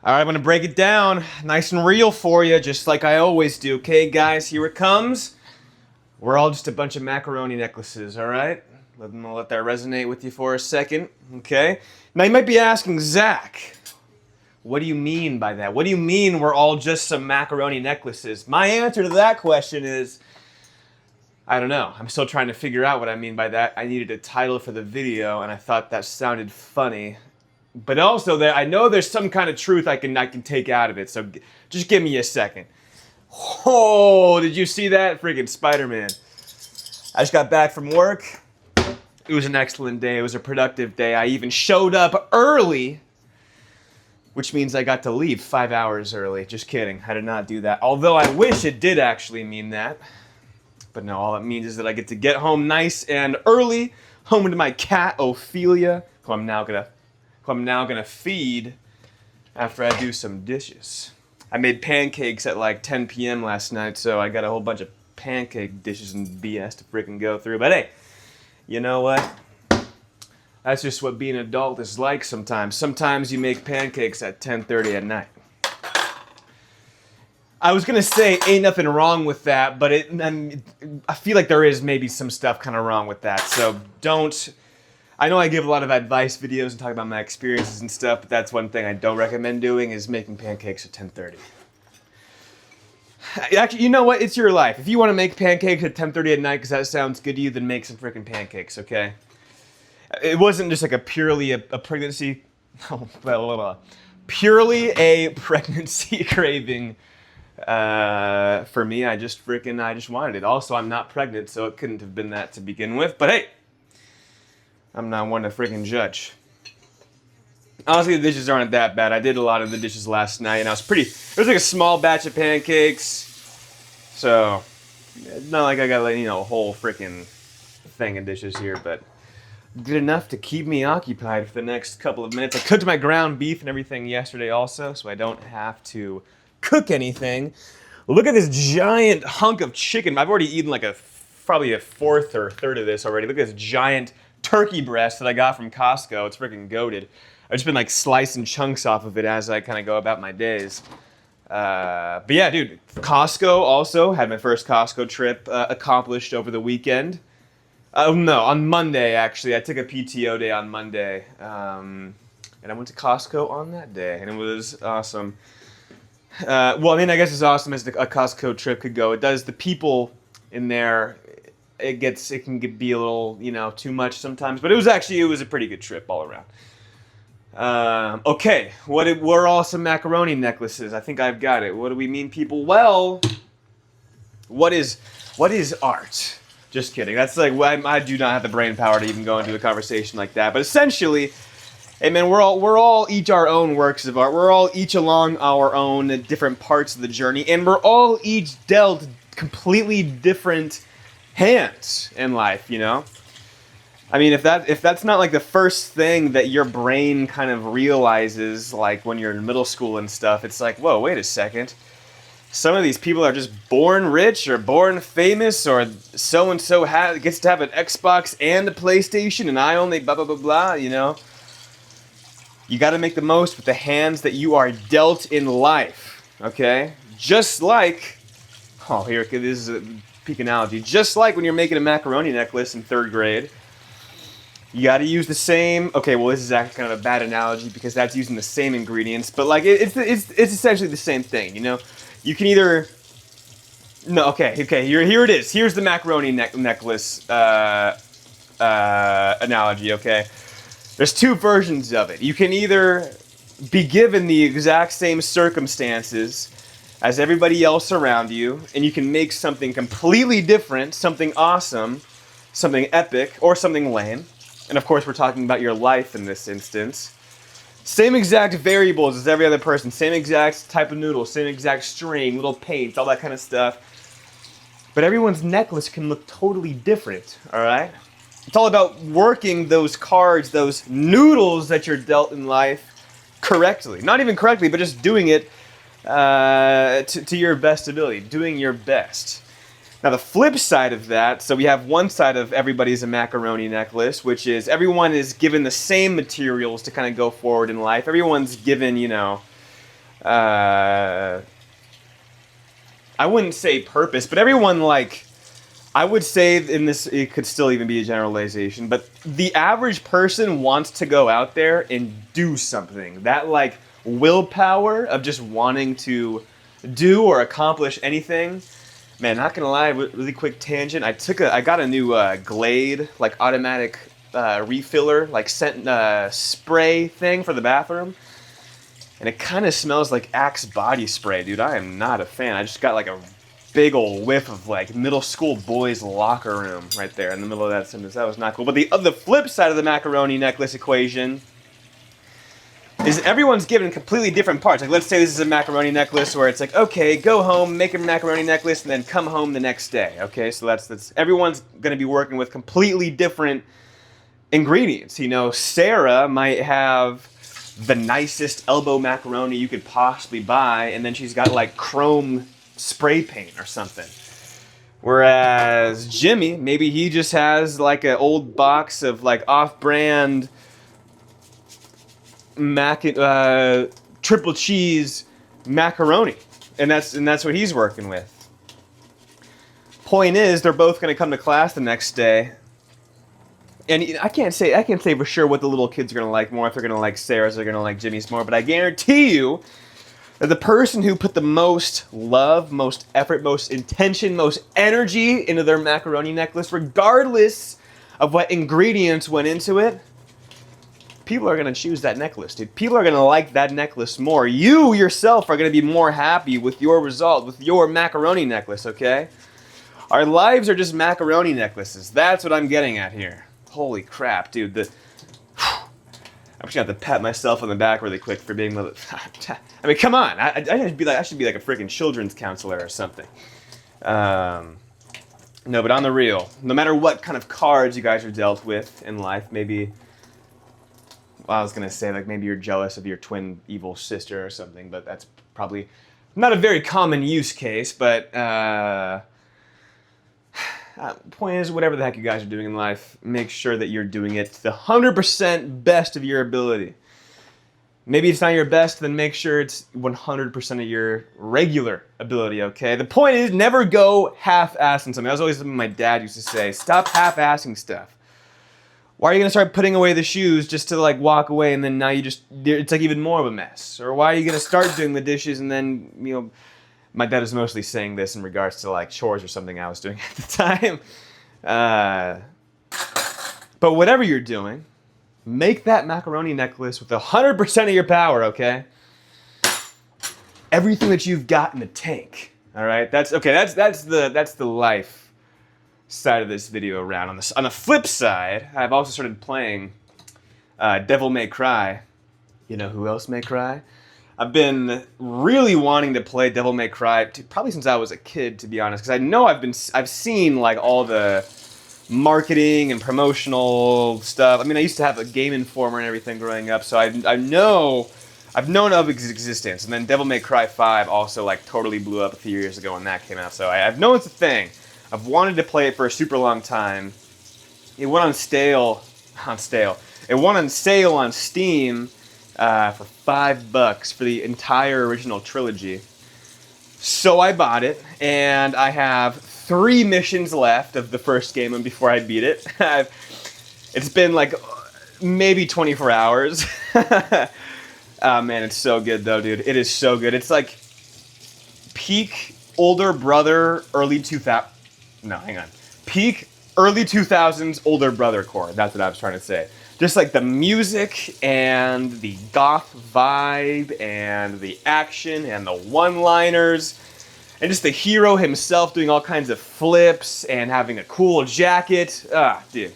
All right, I'm going to break it down nice and real for you, just like I always do. Okay, guys, here it comes. We're all just a bunch of macaroni necklaces, all right? Let that resonate with you for a second, okay? Now, you might be asking, Zach, what do you mean by that? What do you mean we're all just some macaroni necklaces? My answer to that question is, I don't know. I'm still trying to figure out what I mean by that. I needed a title for the video, and I thought that sounded funny. But also, I know there's some kind of truth I can take out of it, so just give me a second. Oh, did you see that? Freaking Spider-Man. I just got back from work. It was an excellent day. It was a productive day. I even showed up early, which means I got to leave 5 hours early. Just kidding. I did not do that. Although I wish it did actually mean that. But no, all it means is that I get to get home nice and early, home to my cat, Ophelia, who I'm now gonna feed after I do some dishes. I made pancakes at like 10 p.m. last night, so I got a whole bunch of pancake dishes and BS to freaking go through. But hey, you know what? That's just what being an adult is like sometimes. Sometimes you make pancakes at 10:30 at night. I was gonna say ain't nothing wrong with that, but I feel like there is maybe some stuff kind of wrong with that. So don't. I know I give a lot of advice videos and talk about my experiences and stuff, but that's one thing I don't recommend doing is making pancakes at 10:30. Actually, you know what? It's your life. If you want to make pancakes at 10:30 at night because that sounds good to you, then make some freaking pancakes, okay? It wasn't just like a purely a pregnancy, purely a pregnancy craving. For me, I just wanted it. Also, I'm not pregnant, so it couldn't have been that to begin with. But hey, I'm not one to freaking judge. Honestly, the dishes aren't that bad. I did a lot of the dishes last night, and it was like a small batch of pancakes. So, it's not like I got like, a whole freaking thing of dishes here, but good enough to keep me occupied for the next couple of minutes. I cooked my ground beef and everything yesterday also, so I don't have to cook anything. Look at this giant hunk of chicken. I've already eaten like probably a fourth or third of this already. Look at this giant turkey breast that I got from Costco. It's freaking goated. I've just been like slicing chunks off of it as I kind of go about my days. But yeah, dude, Costco also had my first Costco trip accomplished over the weekend. No, on Monday actually. I took a PTO day on Monday, and I went to Costco on that day, and it was awesome. I guess as awesome as a Costco trip could go. It does. The people in there, it can be a little, too much sometimes. But it was a pretty good trip all around. Okay, we're all some macaroni necklaces. I think I've got it. What do we mean, people? Well, what is art? Just kidding. That's like I do not have the brain power to even go into a conversation like that. But essentially, hey man, we're all each our own works of art. We're all each along our own different parts of the journey, and we're all each dealt completely different hands in life, I mean, if that's not like the first thing that your brain kind of realizes, like when you're in middle school and stuff, it's like, whoa, wait a second. Some of these people are just born rich or born famous, or so-and-so gets to have an Xbox and a PlayStation, and I only blah, blah, blah, blah, You got to make the most with the hands that you are dealt in life, okay? Just like, this is a peak analogy. Just like when you're making a macaroni necklace in 3rd grade, you got to use the same. Okay, well, this is actually kind of a bad analogy because that's using the same ingredients, but like it's essentially the same thing. You can either. No, okay. Here it is. Here's the macaroni necklace analogy. Okay, there's 2 versions of it. You can either be given the exact same circumstances as everybody else around you, and you can make something completely different, something awesome, something epic, or something lame. And of course, we're talking about your life in this instance. Same exact variables as every other person. Same exact type of noodle. Same exact string, little paints, all that kind of stuff. But everyone's necklace can look totally different, all right? It's all about working those cards, those noodles that you're dealt in life correctly. Not even correctly, but just doing it to your best ability. Doing your best. Now the flip side of that, so we have one side of everybody's a macaroni necklace, which is everyone is given the same materials to kind of go forward in life. Everyone's given, I wouldn't say purpose, but everyone, like, I would say in this, it could still even be a generalization, but the average person wants to go out there and do something. That, like, willpower of just wanting to do or accomplish anything. Man, not gonna lie, really quick tangent. I got a new Glade, like, automatic refiller, like, scent spray thing for the bathroom. And it kind of smells like Axe body spray, dude. I am not a fan. I just got, like, a big old whiff of, like, middle school boys' locker room right there in the middle of that sentence. That was not cool. But the flip side of the macaroni necklace equation is everyone's given completely different parts. Like, let's say this is a macaroni necklace where it's like, okay, go home, make a macaroni necklace, and then come home the next day. Okay, so that's everyone's going to be working with completely different ingredients. You know, Sarah might have the nicest elbow macaroni you could possibly buy, and then she's got, like, chrome spray paint or something. Whereas Jimmy, maybe he just has, like, an old box of, like, off-brand triple cheese macaroni, and that's what he's working with. Point is, they're both going to come to class the next day, and I can't say for sure what the little kids are going to like more, if they're going to like Sarah's or they're going to like Jimmy's more, but I guarantee you that the person who put the most love, most effort, most intention, most energy into their macaroni necklace, regardless of what ingredients went into it, people are going to choose that necklace, dude. People are going to like that necklace more. You yourself are going to be more happy with your result, with your macaroni necklace, okay? Our lives are just macaroni necklaces. That's what I'm getting at here. Holy crap, dude. I'm just going to have to pat myself on the back really quick for being... I mean, come on. I should be like a freaking children's counselor or something. No, but on the real, no matter what kind of cards you guys are dealt with in life, maybe... Well, I was going to say, like, maybe you're jealous of your twin evil sister or something, but that's probably not a very common use case, but point is, whatever the heck you guys are doing in life, make sure that you're doing it to the 100% best of your ability. Maybe it's not your best, then make sure it's 100% of your regular ability, okay? The point is, never go half-assing something. That was always something my dad used to say. Stop half-assing stuff. Why are you going to start putting away the shoes just to, like, walk away, and then now it's like even more of a mess? Or why are you going to start doing the dishes and then, you know, my dad was mostly saying this in regards to, like, chores or something I was doing at the time. But whatever you're doing, make that macaroni necklace with 100% of your power, okay? Everything that you've got in the tank, all right? That's the life side of this video around. On the flip side, I've also started playing Devil May Cry. You know who else may cry? I've been really wanting to play Devil May Cry probably since I was a kid, to be honest, because I know I've seen, like, all the marketing and promotional stuff. I mean, I used to have a Game Informer and everything growing up, so I've known of its existence. And then Devil May Cry 5 also, like, totally blew up a few years ago when that came out, so I've known it's a thing. I've wanted to play it for a super long time. It went on sale. It went on sale on Steam for $5 for the entire original trilogy. So I bought it, and I have 3 missions left of the first game and before I beat it. It's been like maybe 24 hours. Oh man, it's so good though, dude. It is so good. It's like peak older brother, early 2000s. No, hang on. Peak early 2000s older brother core. That's what I was trying to say. Just like the music and the goth vibe and the action and the one-liners and just the hero himself doing all kinds of flips and having a cool jacket. Ah, dude.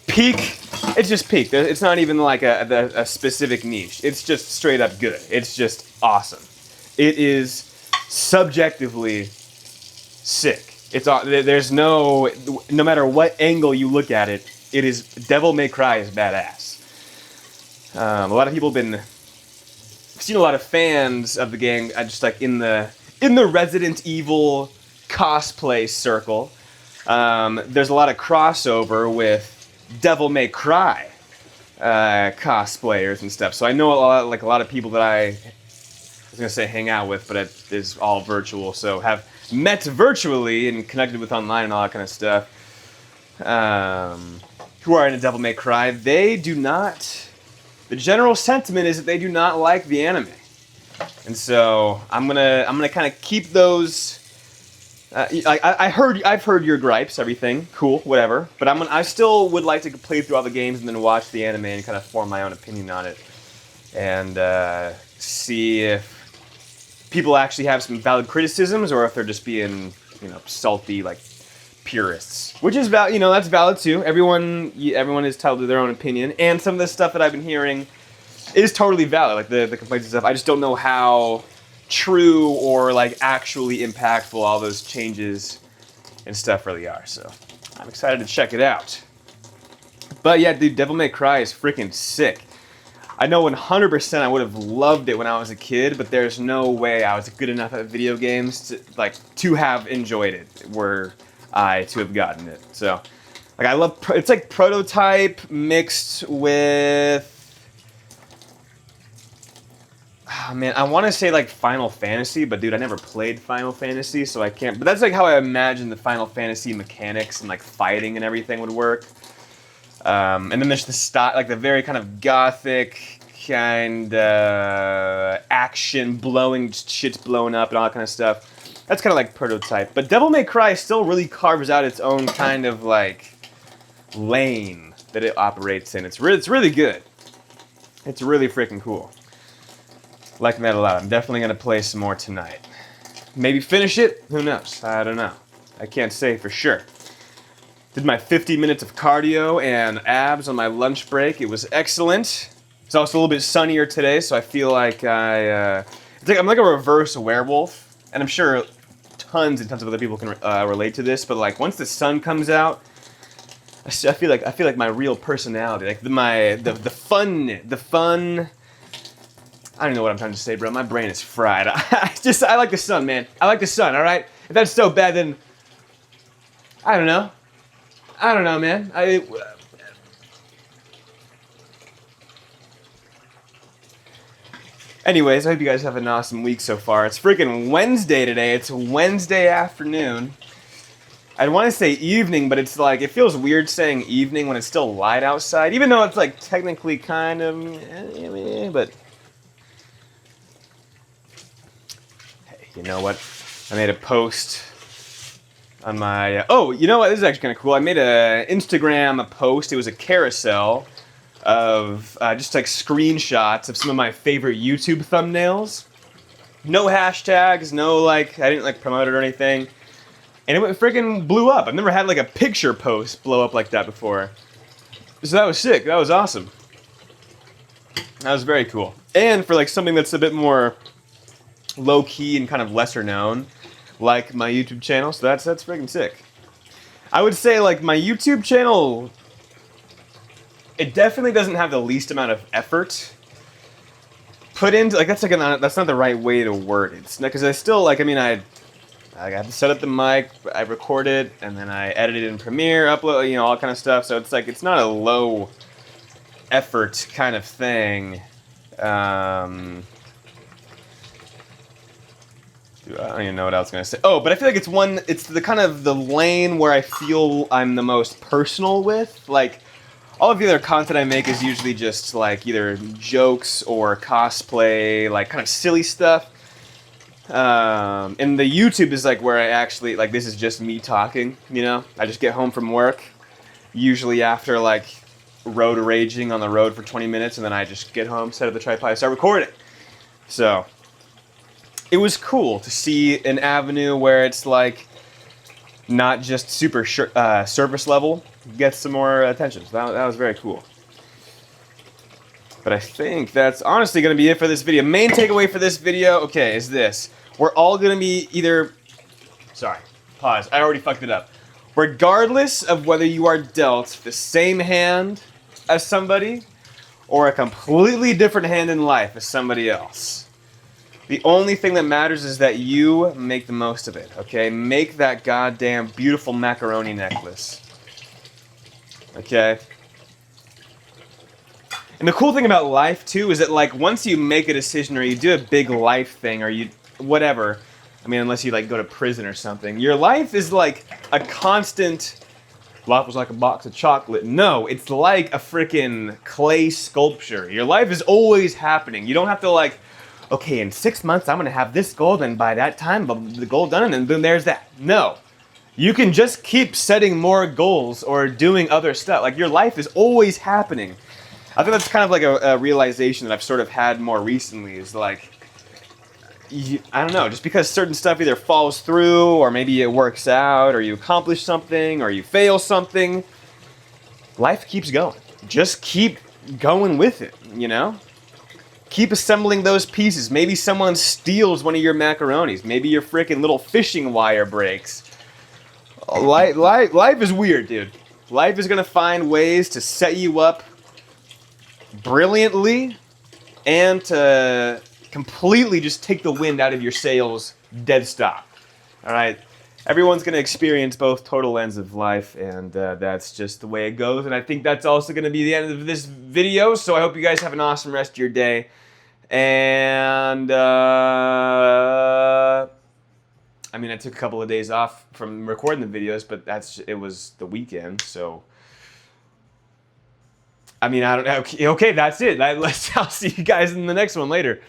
Peak. It's just peak. It's not even like a specific niche. It's just straight up good. It's just awesome. It is subjectively sick. There's no matter what angle you look at it, it is Devil May Cry is badass. A lot of people I've seen a lot of fans of the game, just like in the Resident Evil cosplay circle. There's a lot of crossover with Devil May Cry cosplayers and stuff. So I know a lot of people that I was going to say hang out with, but it is all virtual. So have met virtually and connected with online and all that kind of stuff. Who are into Devil May Cry. They do not... The general sentiment is that they do not like the anime. And so I'm gonna kind of keep those... I've heard your gripes, everything, cool, whatever. But I still would like to play through all the games and then watch the anime and kind of form my own opinion on it, and see if people actually have some valid criticisms or if they're just being, salty like purists. Which is that's valid too. Everyone is entitled to their own opinion, and some of the stuff that I've been hearing is totally valid, like the complaints and stuff. I just don't know how true or like actually impactful all those changes and stuff really are. So I'm excited to check it out. But yeah, dude, Devil May Cry is freaking sick. I know 100% I would have loved it when I was a kid, but there's no way I was good enough at video games to have enjoyed it were I to have gotten it. So like I love it's like Prototype mixed with, oh man, I want to say like Final Fantasy, but dude, I never played Final Fantasy, so I can't. But that's like how I imagine the Final Fantasy mechanics and like fighting and everything would work. And then there's the style, like the very kind of gothic kind of action, blowing shit's blowing up and all that kind of stuff. That's kind of like Prototype. But Devil May Cry still really carves out its own kind of like lane that it operates in. It's really good. It's really freaking cool. Liking that a lot. I'm definitely going to play some more tonight. Maybe finish it? Who knows? I don't know. I can't say for sure. Did my 50 minutes of cardio and abs on my lunch break. It was excellent. It's also a little bit sunnier today, so I feel like I'm like a reverse werewolf. And I'm sure tons and tons of other people can relate to this, but like once the sun comes out, I feel like my real personality, like the fun. I don't know what I'm trying to say, bro. My brain is fried. I like the sun, man. I like the sun, all right? If that's so bad, then I don't know. I don't know, man. Anyways, I hope you guys have an awesome week so far. It's freaking Wednesday today. It's Wednesday afternoon. I'd want to say evening, but it's like, it feels weird saying evening when it's still light outside, even though it's like technically kind of, but hey, you know what? I made a post on my, oh, you know what? This is actually kind of cool. I made a Instagram post. It was a carousel of just like screenshots of some of my favorite YouTube thumbnails. No hashtags, no like, I didn't like promote it or anything. And it freaking blew up. I've never had like a picture post blow up like that before. So that was sick. That was awesome. That was very cool. And for like something that's a bit more low key and kind of lesser known, like my YouTube channel, so that's freaking sick. I would say like my YouTube channel, it definitely doesn't have the least amount of effort put into, like that's not the right way to word it. Because I still like, I got to set up the mic, I record it, and then I edit it in Premiere, upload, all kind of stuff. So it's like it's not a low effort kind of thing. I don't even know what I was going to say. Oh, but I feel like it's the kind of the lane where I feel I'm the most personal with. Like, all of the other content I make is usually just like either jokes or cosplay, like kind of silly stuff. And the YouTube is like where I actually, like, this is just me talking, I just get home from work, usually after like road raging on the road for 20 minutes, and then I just get home, set up the tripod, start recording. So it was cool to see an avenue where it's like not just super surface level, gets some more attention. So that was very cool. But I think that's honestly going to be it for this video. Main takeaway for this video, okay, is this. We're all going to be either... Sorry, pause. I already fucked it up. Regardless of whether you are dealt the same hand as somebody or a completely different hand in life as somebody else, the only thing that matters is that you make the most of it, okay? Make that goddamn beautiful macaroni necklace. Okay? And the cool thing about life too is that like once you make a decision or you do a big life thing or you whatever, I mean unless you like go to prison or something, your life is like a constant. Life was like a box of chocolate. No, it's like a freaking clay sculpture. Your life is always happening. You don't have to like, okay, in 6 months I'm gonna have this goal, and by that time the goal done, and boom, there's that. No. You can just keep setting more goals or doing other stuff. Like your life is always happening. I think that's kind of like a realization that I've sort of had more recently is like, I don't know, just because certain stuff either falls through or maybe it works out or you accomplish something or you fail something, life keeps going. Just keep going with it, you know? Keep assembling those pieces. Maybe someone steals one of your macaronis. Maybe your freaking little fishing wire breaks. Life is weird, dude. Life is going to find ways to set you up brilliantly and to completely just take the wind out of your sails dead stop. All right? Everyone's going to experience both total ends of life, and that's just the way it goes. And I think that's also going to be the end of this video, so I hope you guys have an awesome rest of your day. And, I mean, I took a couple of days off from recording the videos, but it was the weekend, so... I mean, I don't know. Okay, that's it. I'll see you guys in the next one later.